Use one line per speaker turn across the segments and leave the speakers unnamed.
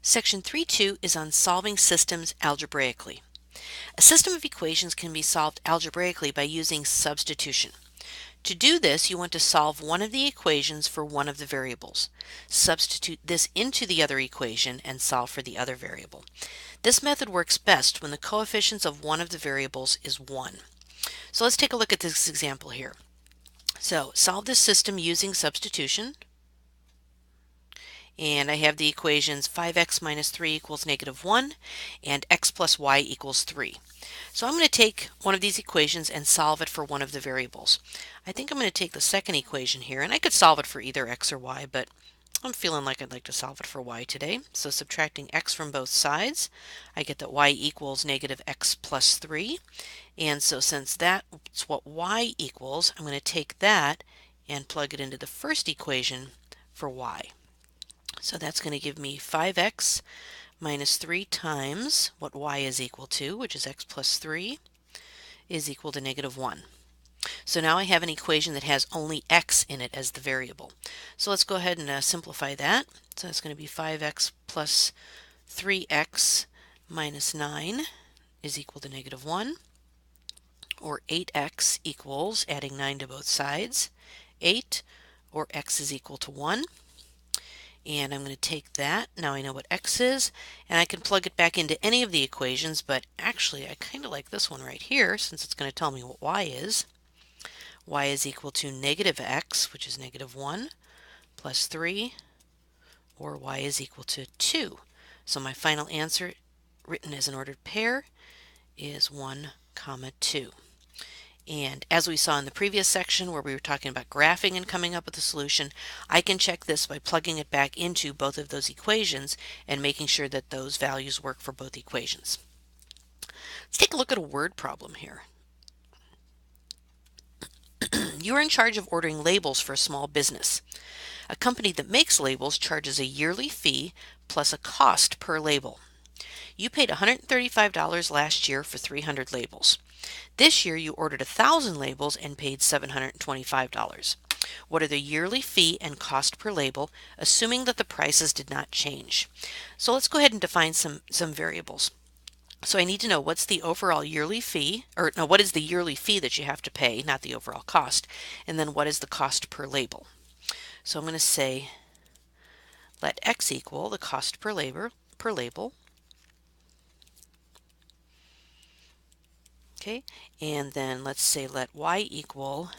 Section 3.2 is on solving systems algebraically. A system of equations can be solved algebraically by using substitution. To do this, you want to solve one of the equations for one of the variables. Substitute this into the other equation and solve for the other variable. This method works best when the coefficients of one of the variables is 1. So let's take a look at this example here. So solve this system using substitution. And I have the equations 5x minus 3 equals -1 and x plus y equals 3. So I'm going to take one of these equations and solve it for one of the variables. I think I'm going to take the second equation here, and I could solve it for either x or y, but I'm feeling like I'd like to solve it for y today. So subtracting x from both sides, I get that y equals -x plus 3. And so since that's what y equals, I'm going to take that and plug it into the first equation for y. So that's going to give me 5x minus 3 times what y is equal to, which is x plus 3, is equal to -1. So now I have an equation that has only x in it as the variable. So let's go ahead and simplify that. So it's going to be 5x plus 3x minus 9 is equal to -1, or 8x equals, adding 9 to both sides, 8, or x is equal to 1. And I'm going to take that, now I know what x is, and I can plug it back into any of the equations, but actually I kind of like this one right here since it's going to tell me what y is. Y is equal to -x, which is -1, plus 3, or y is equal to 2. So my final answer, written as an ordered pair, is 1, 2. And as we saw in the previous section where we were talking about graphing and coming up with a solution, I can check this by plugging it back into both of those equations and making sure that those values work for both equations. Let's take a look at a word problem here. You are in charge of ordering labels for a small business. A company that makes labels charges a yearly fee plus a cost per label. You paid $135 last year for 300 labels. This year you ordered 1,000 labels and paid $725. What are the yearly fee and cost per label, assuming that the prices did not change? So let's go ahead and define some variables. So I need to know what's the overall yearly fee, or no, what is the yearly fee that you have to pay, not the overall cost, and then what is the cost per label. So I'm going to say let x equal the cost per label. Okay, and then let's say let y equal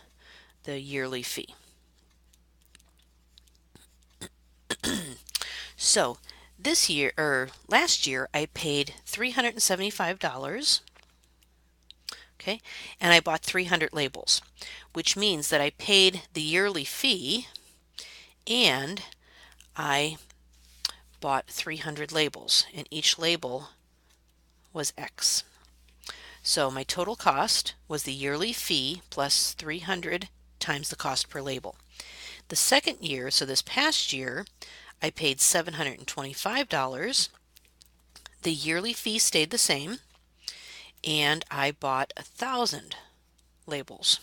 the yearly fee. So this year, or last year, I paid $375, okay, and I bought 300 labels, which means that I paid the yearly fee and I bought 300 labels, and each label was X. So my total cost was the yearly fee plus 300 times the cost per label. The second year, so this past year, I paid $725. The yearly fee stayed the same, and I bought 1,000 labels.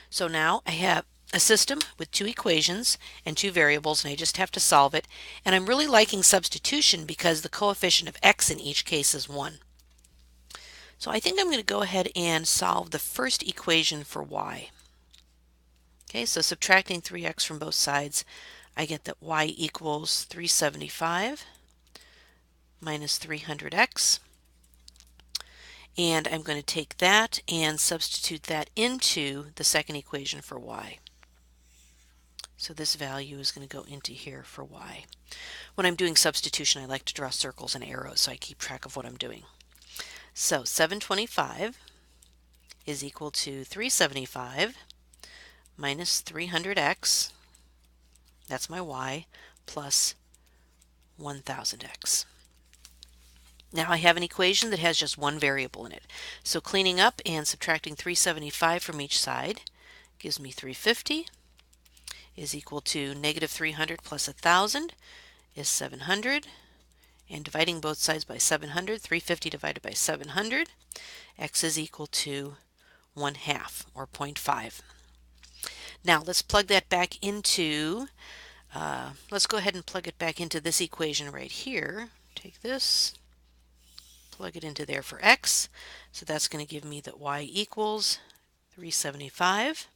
So now I have a system with two equations and two variables, and I just have to solve it. And I'm really liking substitution because the coefficient of x in each case is 1. So I think I'm going to go ahead and solve the first equation for y. Okay, so subtracting 3x from both sides, I get that y equals 375 minus 300x. And I'm going to take that and substitute that into the second equation for y. So this value is going to go into here for y. When I'm doing substitution, I like to draw circles and arrows so I keep track of what I'm doing. So 725 is equal to 375 minus 300x, that's my y, plus 1000x. Now I have an equation that has just one variable in it. So cleaning up and subtracting 375 from each side gives me 350 is equal to -300 plus 1,000 is 700. And dividing both sides by 700, 350 divided by 700, x is equal to 1/2, or 0.5. Now let's plug that back into Let's go ahead and plug it back into this equation right here. Take this, plug it into there for x. So that's going to give me that y equals 375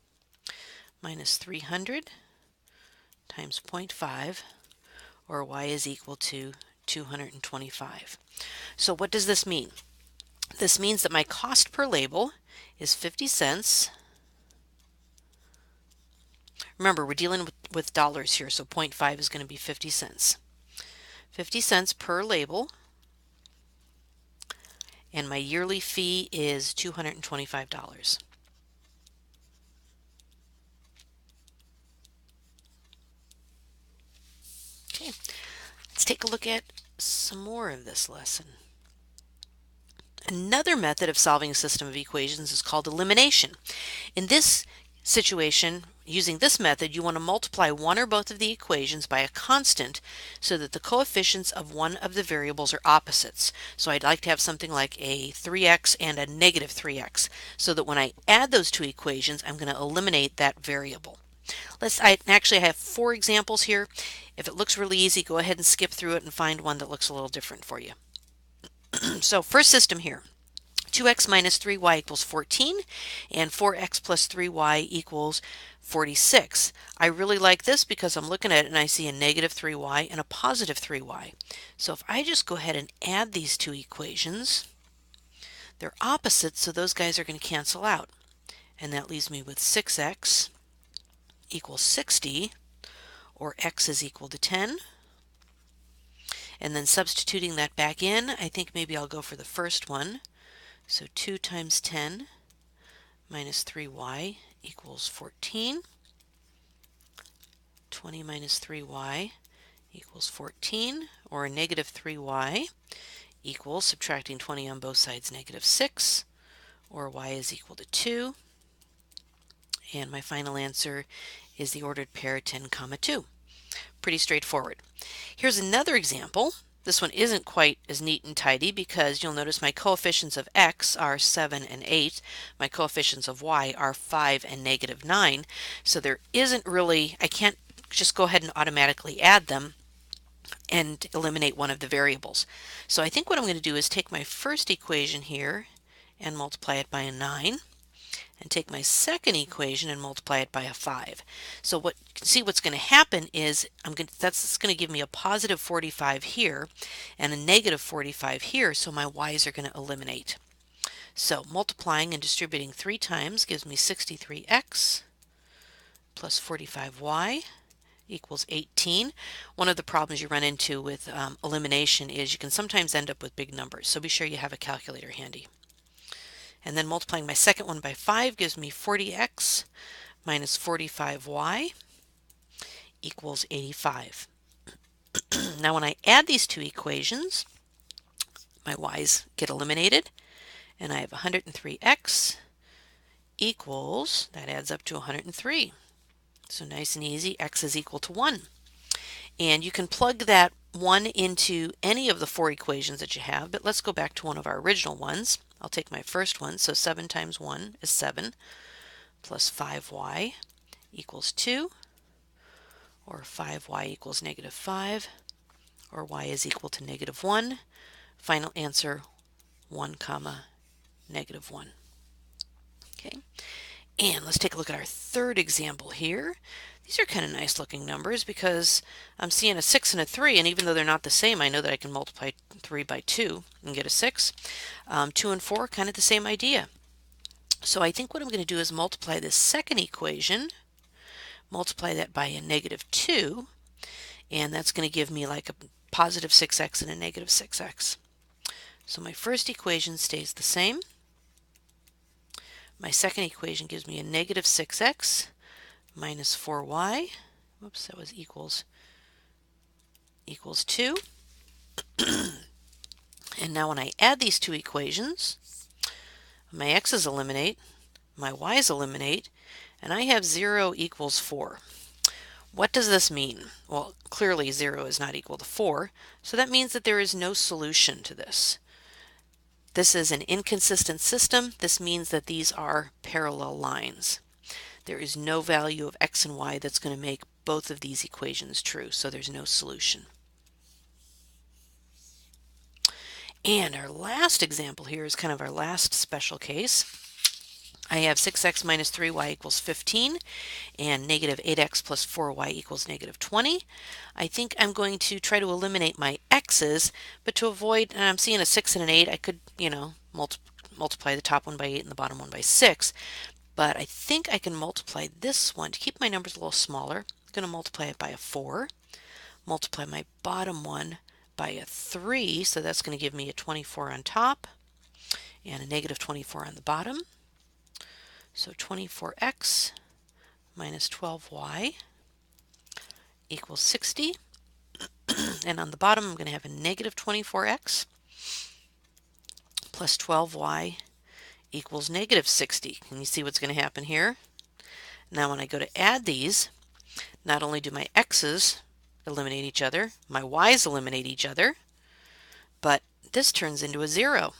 minus 300 times 0.5, or y is equal to 225. So what does this mean? This means that my cost per label is 50 cents. Remember, we're dealing with dollars here, so 0.5 is going to be 50 cents. 50 cents per label, and my yearly fee is $225. Okay, let's take a look at some more of this lesson. Another method of solving a system of equations is called elimination. In this situation, using this method, you want to multiply one or both of the equations by a constant so that the coefficients of one of the variables are opposites. So I'd like to have something like a 3x and a negative 3x, so that when I add those two equations, I'm going to eliminate that variable. I have 4 examples here. If it looks really easy, go ahead and skip through it and find one that looks a little different for you. So first system here, 2x minus 3y equals 14, and 4x plus 3y equals 46. I really like this because I'm looking at it and I see a negative 3y and a positive 3y. So if I just go ahead and add these two equations, they're opposites, so those guys are going to cancel out. And that leaves me with 6x equals 60, or x is equal to 10. And then substituting that back in, I think maybe I'll go for the first one. So 2 times 10 minus 3y equals 14. 20 minus 3y equals 14, or a negative 3y equals, subtracting 20 on both sides, negative 6, or y is equal to 2. And my final answer is the ordered pair 10, 2. Pretty straightforward. Here's another example. This one isn't quite as neat and tidy because you'll notice my coefficients of x are 7 and 8. My coefficients of y are 5 and negative 9. So there isn't really, I can't just go ahead and automatically add them and eliminate one of the variables. So I think what I'm going to do is take my first equation here and multiply it by a 9. And take my second equation and multiply it by a 5. So what's going to happen is that's going to give me a positive 45 here and a negative 45 here, so my y's are going to eliminate. So multiplying and distributing 3 times gives me 63x plus 45y equals 18. One of the problems you run into with elimination is you can sometimes end up with big numbers, so be sure you have a calculator handy. And then multiplying my second one by 5 gives me 40x minus 45y equals 85. Now when I add these two equations, my y's get eliminated, and I have 103x equals, that adds up to 103. So nice and easy, x is equal to 1. And you can plug that 1 into any of the 4 equations that you have, but let's go back to one of our original ones. I'll take my first one, so 7 times 1 is 7, plus 5y equals 2, or 5y equals negative 5, or y is equal to negative 1. Final answer, 1, negative 1. Okay, and let's take a look at our third example here. These are kind of nice looking numbers because I'm seeing a 6 and a 3, and even though they're not the same, I know that I can multiply 3 by 2 and get a 6. 2 and 4, kind of the same idea. So I think what I'm going to do is multiply this second equation, multiply that by a negative 2, and that's going to give me like a positive 6x and a negative 6x. So my first equation stays the same. My second equation gives me a negative 6x minus 4y, whoops, that was equals 2. And now when I add these two equations, my x's eliminate, my y's eliminate, and I have 0 equals 4. What does this mean? Well, clearly 0 is not equal to 4, so that means that there is no solution to this. This is an inconsistent system. This means that these are parallel lines. there is no value of x and y that's going to make both of these equations true, so there's no solution. And our last example here is kind of our last special case. I have 6x minus 3y equals 15 and negative 8x plus 4y equals negative 20. I think I'm going to try to eliminate my x's, but to avoid, and I'm seeing a 6 and an 8, I could, multiply the top one by 8 and the bottom one by 6. But I think I can multiply this one to keep my numbers a little smaller. I'm going to multiply it by a 4, multiply my bottom one by a 3, so that's going to give me a 24 on top and a negative 24 on the bottom. So 24x minus 12y equals 60. And on the bottom, I'm going to have a negative 24x plus 12y equals negative 60. Can you see what's going to happen here? Now when I go to add these, not only do my x's eliminate each other, my y's eliminate each other, but this turns into a 0.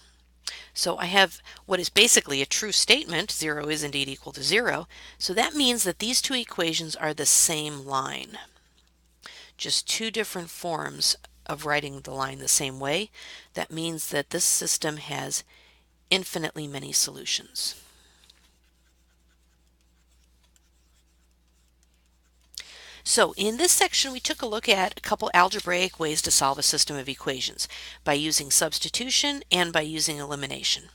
So I have what is basically a true statement. 0 is indeed equal to 0. So that means that these two equations are the same line. Just two different forms of writing the line the same way. That means that this system has infinitely many solutions. So in this section, we took a look at a couple algebraic ways to solve a system of equations by using substitution and by using elimination.